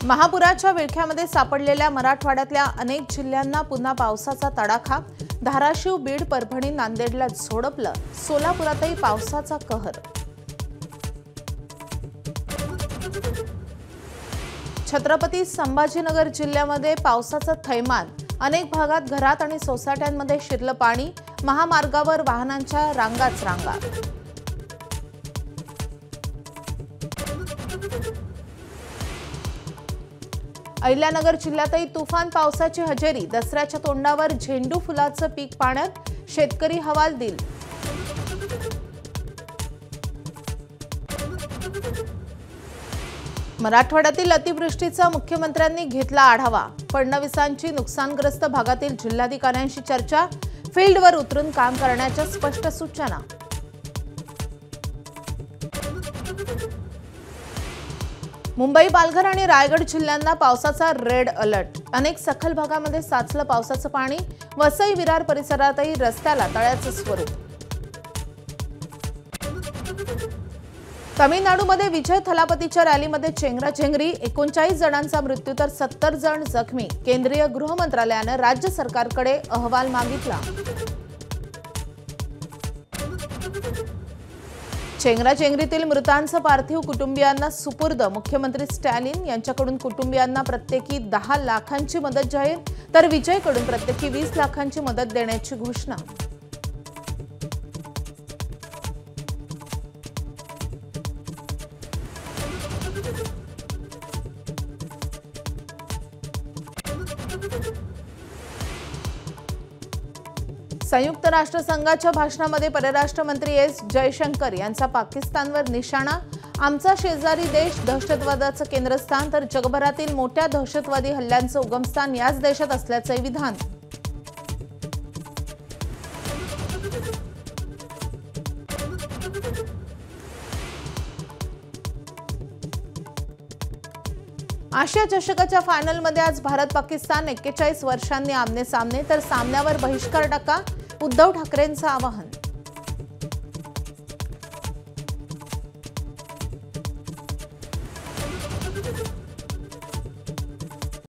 महापुराच्या विळख्यामध्ये सापडलेल्या मराठवाड्यातल्या अनेक जिल्ह्यांना पुन्हा पावसाचा तडाखा। धाराशिव, बीड, परभणी, नांदेडला झोडपलं। सोलापुरातही पावसाचा कहर। छत्रपती संभाजीनगर जिल्ह्यामध्ये पावसाचं थैमान। अनेक भागात घरात आणि सोसायट्यांमध्ये शिरलं पाणी। महामार्गावर वाहनांच्या रांगाच रांगा। अहिल्यानगर जिल्ह्यातही तुफान पावसाची हजेरी। दसऱ्याच्या तोंडावर झेंडू फुलाचं पीक पाण्यात। शेतकरी हवालदिल। मराठवाड्यातील अतिवृष्टीचा मुख्यमंत्र्यांनी घेतला आढावा। फडणवीसांची नुकसानग्रस्त भागातील जिल्हाधिकाऱ्यांशी चर्चा। फील्डवर उतरून काम करण्याच्या स्पष्ट सूचना। मुंबई, पालघर आणि रायगड जिल्ह्यांना पावसाचा रेड अलर्ट। अनेक सखल भागामध्ये साचलं पावसाचं पाणी। वसई, विरार परिसरातही रस्त्याला तळ्याचं स्वरूप। तमिळनाडूमध्ये विजय थलापतीच्या रॅलीमध्ये चेंगराचेंगरी। 39 जणांचा मृत्यू तर 70 जण जखमी। केंद्रीय गृह मंत्रालयानं राज्य सरकारकडे अहवाल मागितला। चेंगराचेंगरीतील मृतांचं पार्थिव कुटुंबियांना सुपूर्द। मुख्यमंत्री स्टॅलिन यांच्याकडून कुटुंबियांना प्रत्येकी 10 लाखांची मदत जाहीर, तर विजयकडून प्रत्येकी 20 लाखांची मदत देण्याची घोषणा। संयुक्त राष्ट्रसंघाच्या भाषणामध्ये परराष्ट्र मंत्री एस जयशंकर यांचा पाकिस्तानवर निशाणा। आमचा शेजारी देश दहशतवादाचं केंद्रस्थान, तर जगभरातील मोठ्या दहशतवादी हल्ल्यांचं उगमस्थान याच देशात असल्याचं विधान। आशिया चषकाच्या फायनलमध्ये आज भारत पाकिस्तान 41 वर्षांनी आमने सामने, तर सामन्यावर बहिष्कार टाका। उद्धव ठाकरेंचं आवाहन।